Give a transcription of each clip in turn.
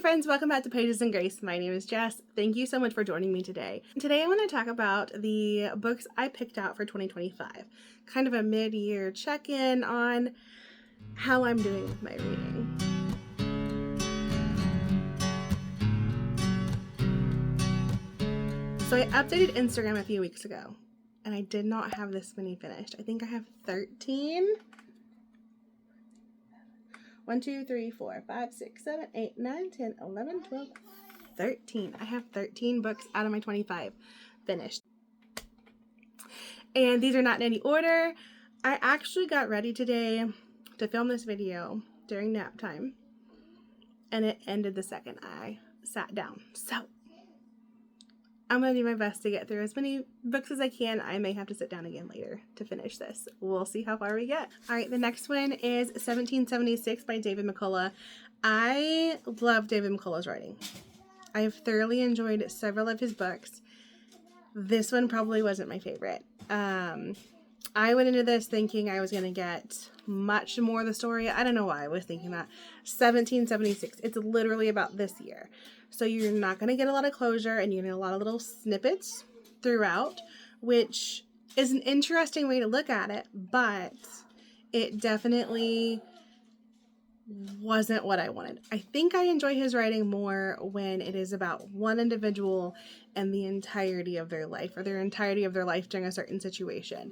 friends, welcome back to Pages and Grace. My name is Jess. Thank you so much for joining me today. Today I want to talk about the books I picked out for 2025. Kind of a mid-year check-in on how I'm doing with my reading. So I updated Instagram a few weeks ago, and I did not have this many finished. I think I have 13. 1, 2, 3, 4, 5, 6, 7, 8, 9, 10, 11, 12, 13. I have 13 books out of my 25 finished. And these are not in any order. I actually got ready today to film this video during nap time, and it ended the second I sat down. So I'm going to do my best to get through as many books as I can. I may have to sit down again later to finish this. We'll see how far we get. All right, the next one is 1776 by David McCullough. I love David McCullough's writing. I've thoroughly enjoyed several of his books. This one probably wasn't my favorite. I went into this thinking I was going to get much more of the story. I don't know why I was thinking that. 1776. It's literally about this year. So you're not going to get a lot of closure, and you're going to get a lot of little snippets throughout, which is an interesting way to look at it, but it definitely wasn't what I wanted. I think I enjoy his writing more when it is about one individual and the entirety of their life, or their entirety of their life during a certain situation.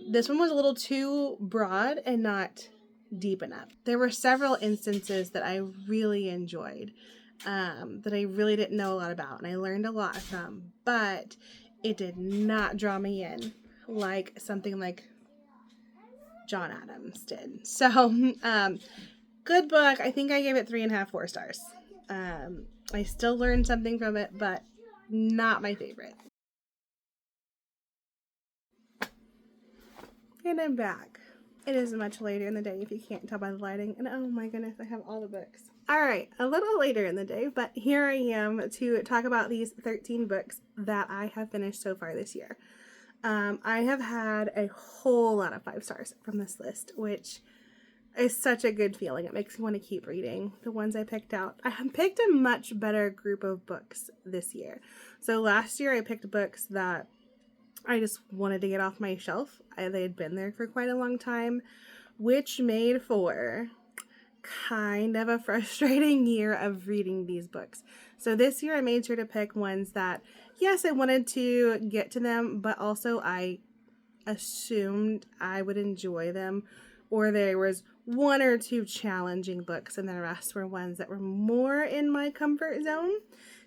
This one was a little too broad and not deep enough. There were several instances that I really enjoyed, that I really didn't know a lot about, and I learned a lot from, but it did not draw me in like something like John Adams did. So, good book. I think I gave it 3.5, 4 stars. I still learned something from it, but not my favorite. And I'm back. It is much later in the day if you can't tell by the lighting. And oh my goodness, I have all the books. Alright, a little later in the day, but here I am to talk about these 13 books that I have finished so far this year. I have had a whole lot of 5 stars from this list, which is such a good feeling. It makes me want to keep reading the ones I picked out. I have picked a much better group of books this year. So last year I picked books that I just wanted to get off my shelf. They had been there for quite a long time, which made for kind of a frustrating year of reading these books. So this year I made sure to pick ones that, yes, I wanted to get to them, but also I assumed I would enjoy them, or there was 1 or 2 challenging books and the rest were ones that were more in my comfort zone.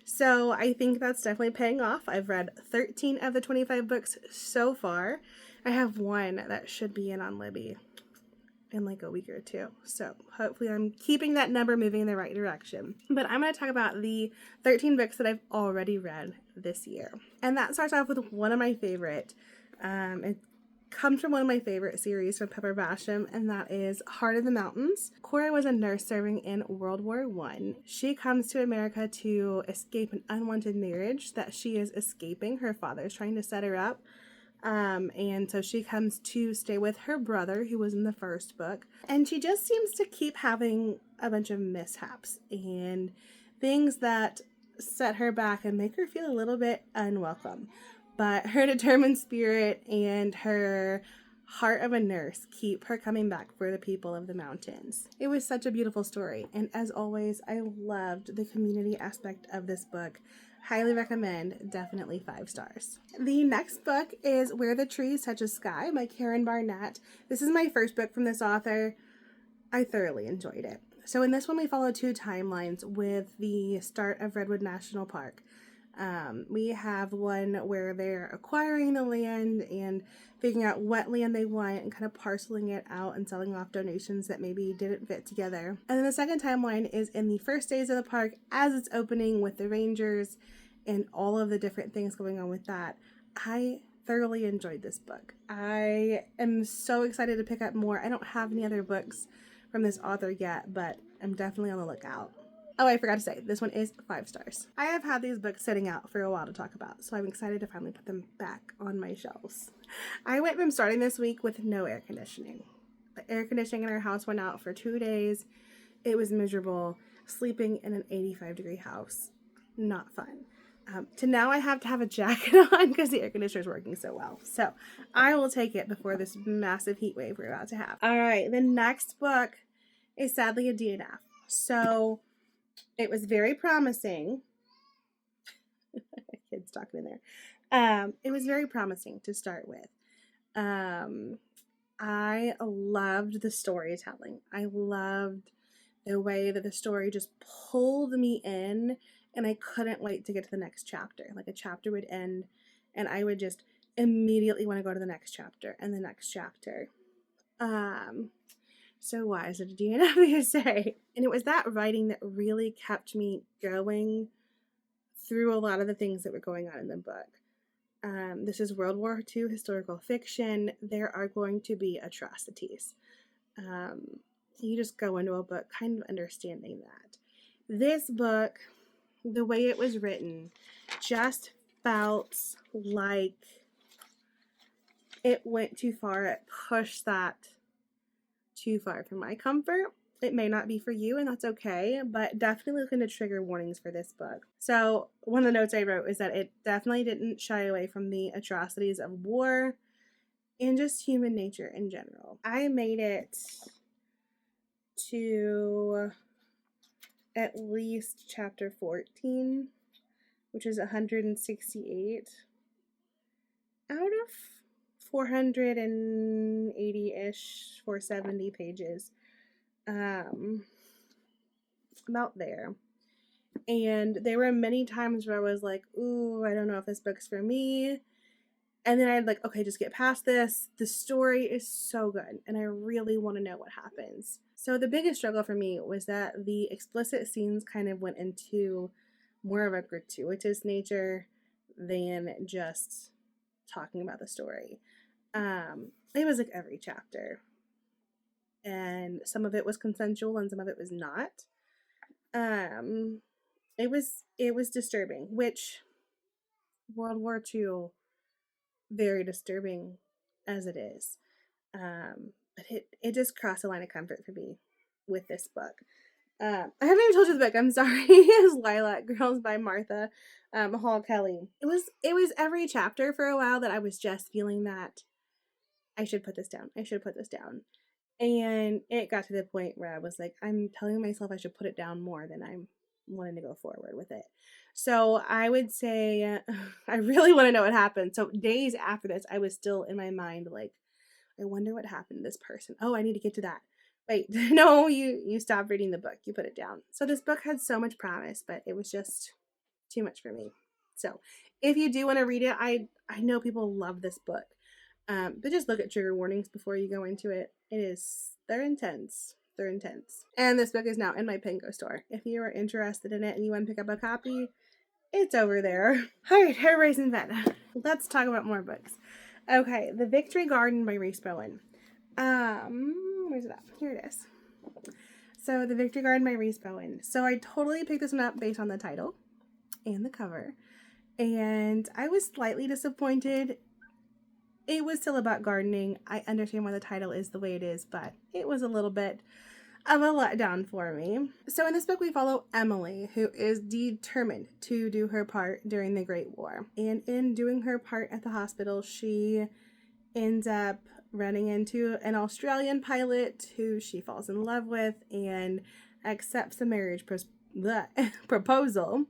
So I think that's definitely paying off. I've read 13 of the 25 books so far. I have 1 that should be in on Libby in like a week or 2. So hopefully I'm keeping that number moving in the right direction. But I'm going to talk about the 13 books that I've already read this year. And that starts off with one of my favorite. It comes from one of my favorite series from Pepper Basham, and that is Heart of the Mountains. Cora was a nurse serving in World War I. She comes to America to escape an unwanted marriage that she is escaping. Her father's trying to set her up. And so she comes to stay with her brother, who was in the first book. And she just seems to keep having a bunch of mishaps and things that set her back and make her feel a little bit unwelcome. But her determined spirit and her heart of a nurse keep her coming back for the people of the mountains. It was such a beautiful story. And as always, I loved the community aspect of this book. Highly recommend, definitely 5 stars. The next book is Where the Trees Touch the Sky by Karen Barnett. This is my first book from this author. I thoroughly enjoyed it. So in this one, we follow 2 timelines with the start of Redwood National Park. We have one where they're acquiring the land and figuring out what land they want and kind of parceling it out and selling off donations that maybe didn't fit together. And then the second timeline is in the first days of the park as it's opening with the rangers and all of the different things going on with that. I thoroughly enjoyed this book. I am so excited to pick up more. I don't have any other books from this author yet, but I'm definitely on the lookout. Oh, I forgot to say, this one is 5 stars. I have had these books sitting out for a while to talk about, so I'm excited to finally put them back on my shelves. I went from starting this week with no air conditioning. The air conditioning in our house went out for 2 days. It was miserable. sleeping in an 85-degree house. Not fun. To now I have to have a jacket on because the air conditioner is working so well. So I will take it before this massive heat wave we're about to have. All right, the next book is sadly a DNF. So it was very promising. Kids talking in there. It was very promising to start with. I loved the storytelling. I loved the way that the story just pulled me in, and I couldn't wait to get to the next chapter. Like, a chapter would end and I would just immediately want to go to the next chapter and the next chapter. So why is it a DNF, you say? And it was that writing that really kept me going through a lot of the things that were going on in the book. This is World War II historical fiction. There are going to be atrocities. You just go into a book kind of understanding that. This book, the way it was written, just felt like it went too far. It pushed that too far for my comfort. It may not be for you, and that's okay, but definitely looking to trigger warnings for this book. So one of the notes I wrote is that it definitely didn't shy away from the atrocities of war and just human nature in general. I made it to at least chapter 14, which is 168 out of 480-ish, 470 pages. About there. And there were many times where I was like, ooh, I don't know if this book's for me. And then I'd like, okay, just get past this. The story is so good, and I really want to know what happens. So the biggest struggle for me was that the explicit scenes kind of went into more of a gratuitous nature than just talking about the story. It was like every chapter. And some of it was consensual and some of it was not. It was disturbing, which World War II, very disturbing as it is. But it just crossed a line of comfort for me with this book. I haven't even told you the book, I'm sorry. It's Lilac Girls by Martha Hall Kelly. It was every chapter for a while that I was just feeling that I should put this down. And it got to the point where I was like, I'm telling myself I should put it down more than I'm wanting to go forward with it. So I would say I really want to know what happened. So days after this, I was still in my mind like, I wonder what happened to this person. Oh, I need to get to that. Wait, no, you stopped reading the book. You put it down. So this book had so much promise, but it was just too much for me. So if you do want to read it, I know people love this book. But just look at trigger warnings before you go into it. They're intense. And this book is now in my Pingo store. If you are interested in it and you want to pick up a copy, it's over there. All right, everybody's in bed. Let's talk about more books. Okay, The Victory Garden by Reese Bowen. Where's it at? Here it is. So, The Victory Garden by Reese Bowen. So, I totally picked this one up based on the title and the cover. And I was slightly disappointed. It was still about gardening. I understand why the title is the way it is, but it was a little bit of a letdown for me. So in this book, we follow Emily, who is determined to do her part during the Great War. And in doing her part at the hospital, she ends up running into an Australian pilot who she falls in love with and accepts a marriage proposal.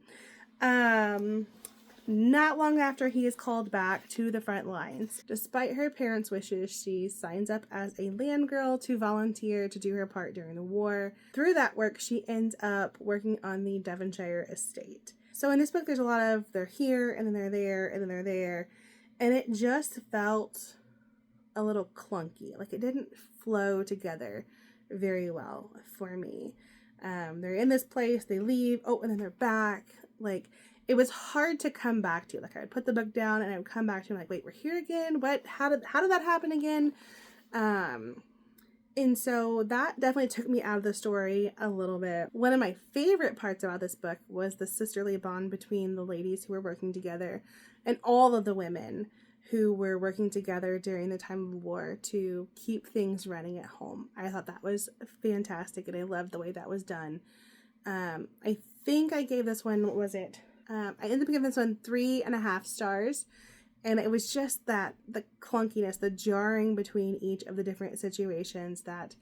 Not long after he is called back to the front lines. Despite her parents' wishes, she signs up as a land girl to volunteer to do her part during the war. Through that work, she ends up working on the Devonshire estate. So in this book, there's a lot of they're here, and then they're there, and then they're there. And it just felt a little clunky. Like, it didn't flow together very well for me. They're in this place, they leave, and then they're back. Like, it was hard to come back to. Like, I would put the book down and I would come back to it like, wait, we're here again? What? How did that happen again? And so that definitely took me out of the story a little bit. One of my favorite parts about this book was the sisterly bond between the ladies who were working together and all of the women who were working together during the time of war to keep things running at home. I thought that was fantastic, and I loved the way that was done. I think I gave this one, what was it? I ended up giving this one 3.5 stars. And it was just the clunkiness, the jarring between each of the different situations that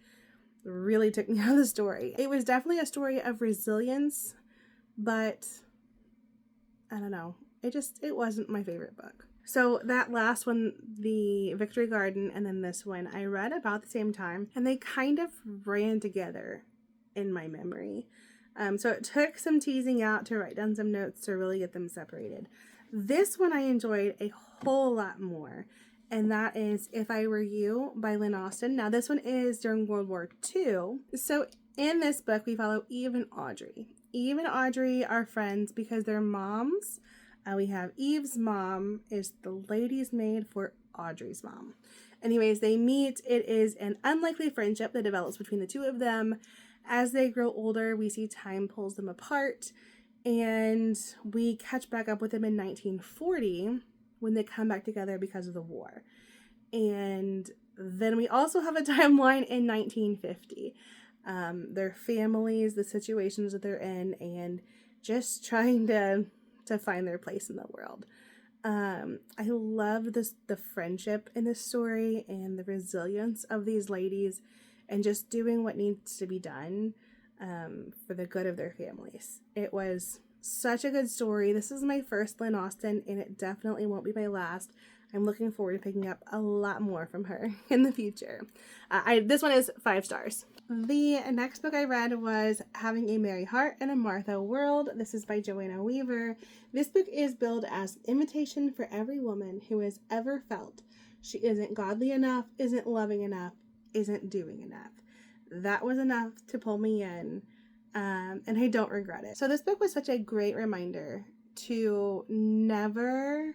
really took me out of the story. It was definitely a story of resilience, but I don't know. It wasn't my favorite book. So that last one, the Victory Garden, and then this one, I read about the same time, and they kind of ran together in my memory. So it took some teasing out to write down some notes to really get them separated. This one I enjoyed a whole lot more, and that is If I Were You by Lynn Austen. Now this one is during World War II. So in this book we follow Eve and Audrey. Eve and Audrey are friends because they're moms. We have Eve's mom is the lady's maid for Audrey's mom. Anyways, they meet. It is an unlikely friendship that develops between the two of them. As they grow older, we see time pulls them apart, and we catch back up with them in 1940 when they come back together because of the war. And then we also have a timeline in 1950. Their families, the situations that they're in, and just trying to find their place in the world. I love the friendship in this story and the resilience of these ladies and just doing what needs to be done for the good of their families. It was such a good story. This is my first Lynn Austen, and it definitely won't be my last. I'm looking forward to picking up a lot more from her in the future. This one is 5 stars. The next book I read was Having a Merry Heart in a Martha World. This is by Joanna Weaver. This book is billed as an invitation for every woman who has ever felt she isn't godly enough, isn't loving enough, isn't doing enough. That was enough to pull me in, and I don't regret it. So this book was such a great reminder to never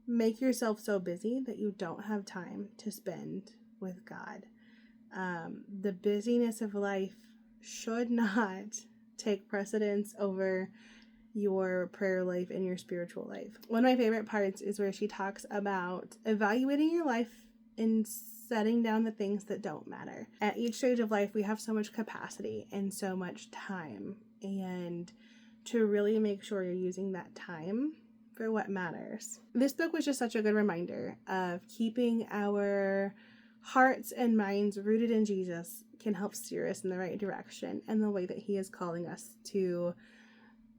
make yourself so busy that you don't have time to spend with God. The busyness of life should not take precedence over your prayer life and your spiritual life. One of my favorite parts is where she talks about evaluating your life and setting down the things that don't matter. At each stage of life, we have so much capacity and so much time, and to really make sure you're using that time for what matters. This book was just such a good reminder of keeping our hearts and minds rooted in Jesus can help steer us in the right direction and the way that he is calling us to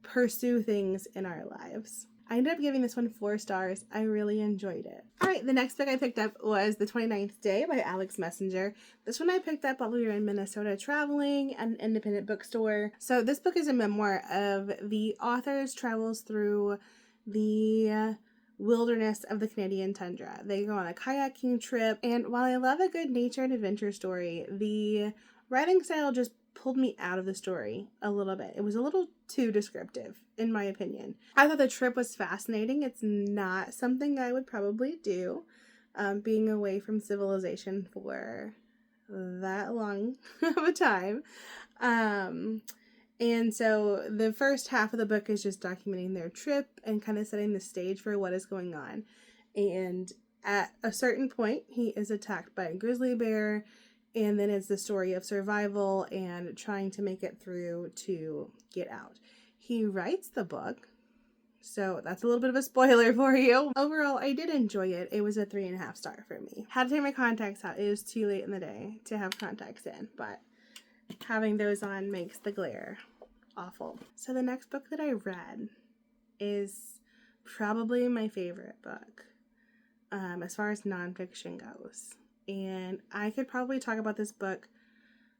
pursue things in our lives. I ended up giving this one 4 stars. I really enjoyed it. All right, the next book I picked up was The 29th Day by Alex Messenger. This one I picked up while we were in Minnesota traveling at an independent bookstore. So this book is a memoir of the author's travels through the wilderness of the Canadian tundra. They go on a kayaking trip, and while I love a good nature and adventure story, the writing style just pulled me out of the story a little bit. It was a little too descriptive, in my opinion. I thought the trip was fascinating. It's not something I would probably do, being away from civilization for that long of a time. And so the first half of the book is just documenting their trip and kind of setting the stage for what is going on. And at a certain point, he is attacked by a grizzly bear, and then it's the story of survival and trying to make it through to get out. He writes the book, so that's a little bit of a spoiler for you. Overall, I did enjoy it. It was a 3.5 star for me. Had to take my contacts out. It was too late in the day to have contacts in, but having those on makes the glare awful. So the next book that I read is probably my favorite book as far as nonfiction goes. And I could probably talk about this book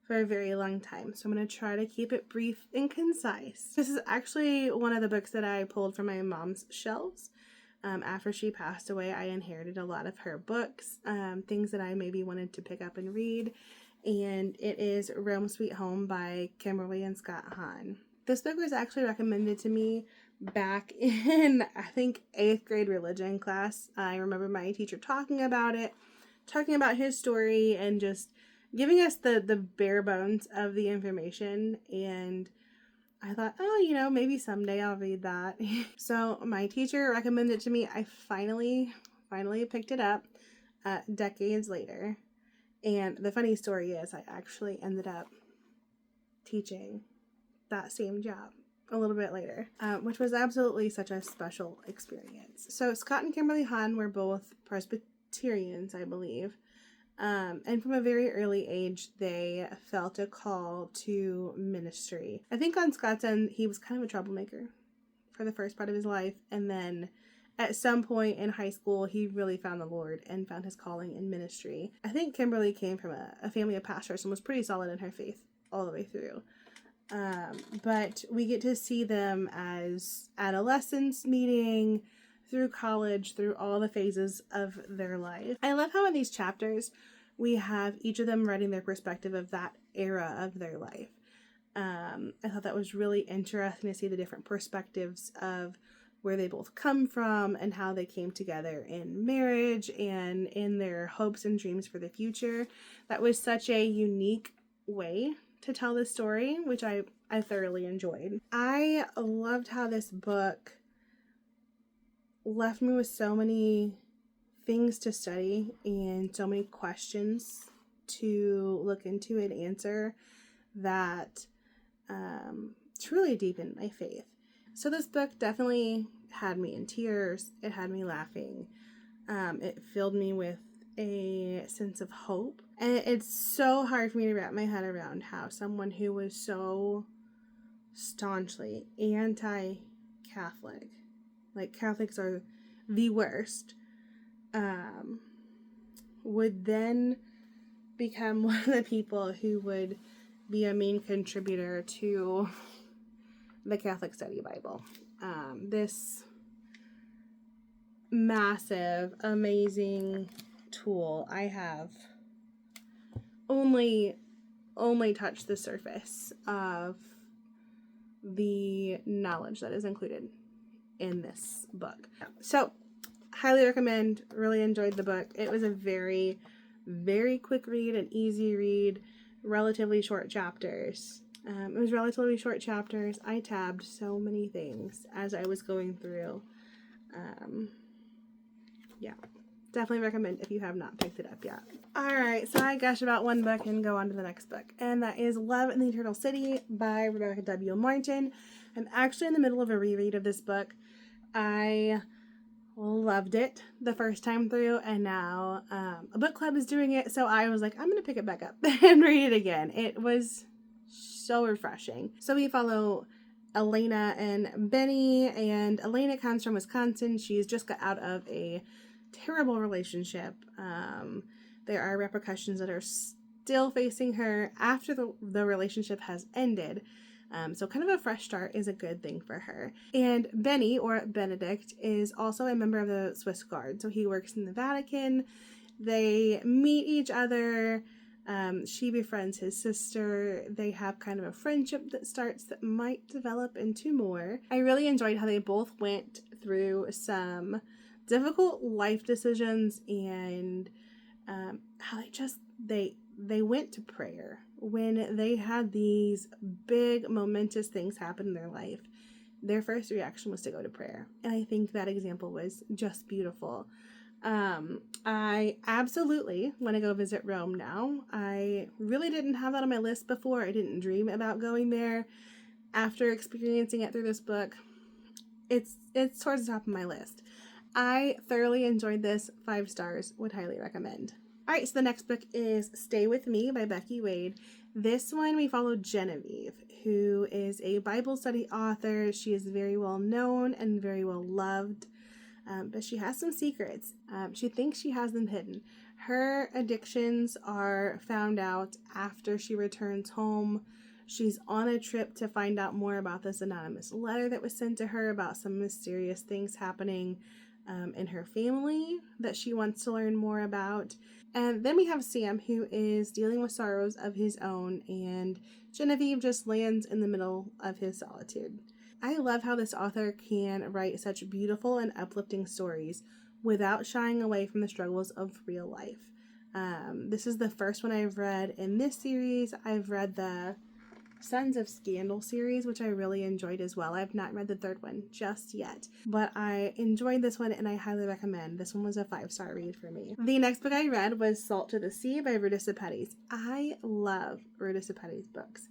for a very long time, so I'm going to try to keep it brief and concise. This is actually one of the books that I pulled from my mom's shelves. After she passed away, I inherited a lot of her books, things that I maybe wanted to pick up and read, and it is Rome Sweet Home by Kimberly and Scott Hahn. This book was actually recommended to me back in, I think, 8th grade religion class. I remember my teacher talking about it, talking about his story, and just giving us the bare bones of the information. And I thought, oh, maybe someday I'll read that. So my teacher recommended it to me. I finally picked it up decades later. And the funny story is I actually ended up teaching that same job a little bit later, which was absolutely such a special experience. So Scott and Kimberly Hahn were both Presbyterians, I believe. And from a very early age, they felt a call to ministry. I think on Scott's end, he was kind of a troublemaker for the first part of his life. And then at some point in high school, he really found the Lord and found his calling in ministry. I think Kimberly came from a family of pastors and was pretty solid in her faith all the way through. But we get to see them as adolescents meeting through college, through all the phases of their life. I love how in these chapters we have each of them writing their perspective of that era of their life. I thought that was really interesting to see the different perspectives of where they both come from and how they came together in marriage and in their hopes and dreams for the future. That was such a unique way to tell this story, which I thoroughly enjoyed. I loved how this book left me with so many things to study and so many questions to look into and answer that truly deepened my faith. So this book definitely had me in tears. It had me laughing. It filled me with a sense of hope. And it's so hard for me to wrap my head around how someone who was so staunchly anti-Catholic, like Catholics are the worst, would then become one of the people who would be a main contributor to the Catholic Study Bible. This massive, amazing tool. I have only touched the surface of the knowledge that is included in this book. So, highly recommend. Really enjoyed the book. It was a very, very quick read, an easy read, relatively short chapters. It was relatively short chapters. I tabbed so many things as I was going through. Yeah, definitely recommend if you have not picked it up yet. Alright, so I gush about one book and go on to the next book. And that is Love in the Eternal City by Rebecca W. Martin. I'm actually in the middle of a reread of this book. I loved it the first time through, and now a book club is doing it, so I was like, I'm going to pick it back up and read it again. It was so refreshing. So we follow Elena and Benny, and Elena comes from Wisconsin. She's just got out of a terrible relationship. There are repercussions that are still facing her after the relationship has ended. So kind of a fresh start is a good thing for her. And Benny, or Benedict, is also a member of the Swiss Guard. So he works in the Vatican. They meet each other. She befriends his sister. They have kind of a friendship that starts that might develop into more. I really enjoyed how they both went through some difficult life decisions, and how they went to prayer when they had these big momentous things happen in their life. Their first reaction was to go to prayer, and I think that example was just beautiful. I absolutely want to go visit Rome now. I really didn't have that on my list before. I didn't dream about going there. After experiencing it through this book, it's towards the top of my list. I thoroughly enjoyed this. 5 stars. Would highly recommend. Alright, so the next book is Stay With Me by Becky Wade. This one we follow Genevieve, who is a Bible study author. She is very well known and very well loved, but she has some secrets. She thinks she has them hidden. Her addictions are found out after she returns home. She's on a trip to find out more about this anonymous letter that was sent to her about some mysterious things happening in her family that she wants to learn more about. And then we have Sam, who is dealing with sorrows of his own, and Genevieve just lands in the middle of his solitude. I love how this author can write such beautiful and uplifting stories without shying away from the struggles of real life. This is the first one I've read in this series. I've read the Sons of Scandal series, which I really enjoyed as well. I've not read the third one just yet, but I enjoyed this one and I highly recommend. This one was a 5-star read for me. The next book I read was Salt to the Sea by Ruta Sepetys. I love Ruta Sepetys books.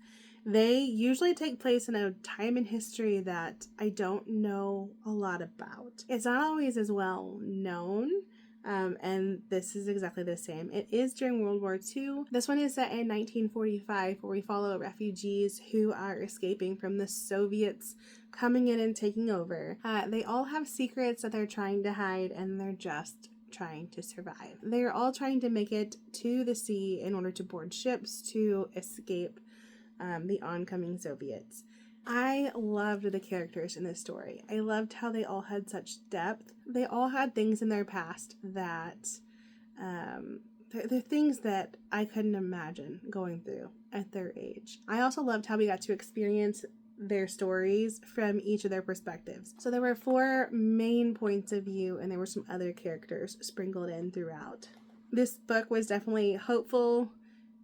They usually take place in a time in history that I don't know a lot about. It's not always as well known. And this is exactly the same. It is during World War II. This one is set in 1945, where we follow refugees who are escaping from the Soviets coming in and taking over. They all have secrets that they're trying to hide, and they're just trying to survive. They're all trying to make it to the sea in order to board ships to escape the oncoming Soviets. I loved the characters in this story. I loved how they all had such depth. They all had things in their past that they're things that I couldn't imagine going through at their age. I also loved how we got to experience their stories from each of their perspectives. So there were 4 main points of view, and there were some other characters sprinkled in throughout. This book was definitely hopeful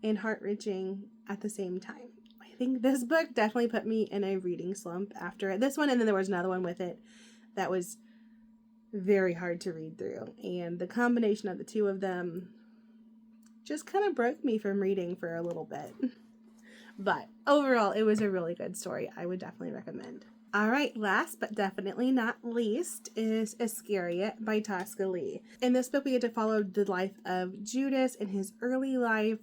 and heart-wrenching at the same time. I think this book definitely put me in a reading slump after this one, and then there was another one with it that was very hard to read through, and the combination of the two of them just kind of broke me from reading for a little bit. But overall, it was a really good story. I would definitely recommend. All right, last but definitely not least is Iscariot by Tosca Lee. In this book, we get to follow the life of Judas in his early life,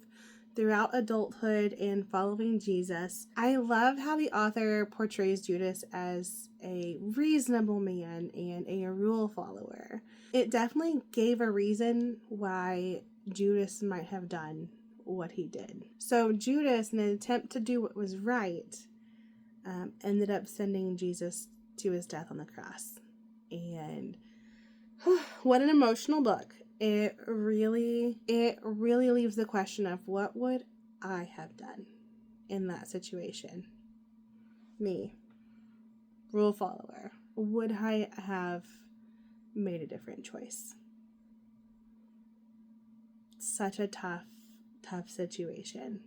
throughout adulthood, and following Jesus. I love how the author portrays Judas as a reasonable man and a rule follower. It definitely gave a reason why Judas might have done what he did. So Judas, in an attempt to do what was right, ended up sending Jesus to his death on the cross. And what an emotional book. It really leaves the question of, what would I have done in that situation? Me, rule follower, would I have made a different choice? Such a tough situation.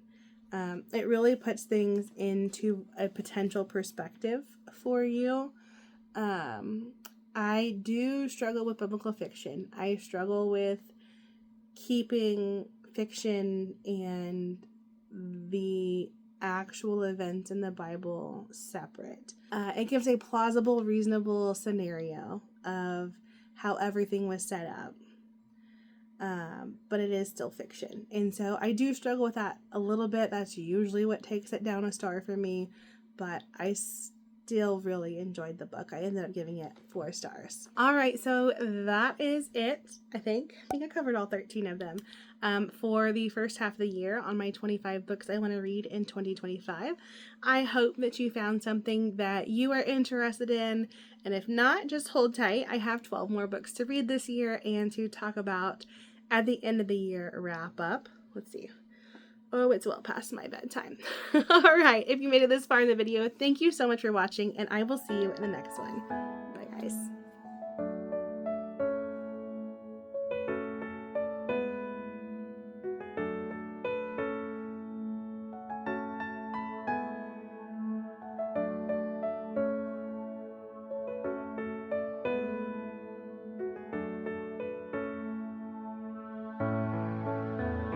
It really puts things into a potential perspective for you. I do struggle with biblical fiction. I struggle with keeping fiction and the actual events in the Bible separate. It gives a plausible, reasonable scenario of how everything was set up. But it is still fiction. And so I do struggle with that a little bit. That's usually what takes it down a star for me. But I still really enjoyed the book. I ended up giving it 4 stars. All right, so that is it, I think. I covered all 13 of them for the first half of the year on my 25 books I want to read in 2025. I hope that you found something that you are interested in, and if not, just hold tight. I have 12 more books to read this year and to talk about at the end of the year wrap up. Let's see. Oh, it's well past my bedtime. All right, if you made it this far in the video, thank you so much for watching, and I will see you in the next one. Bye, guys.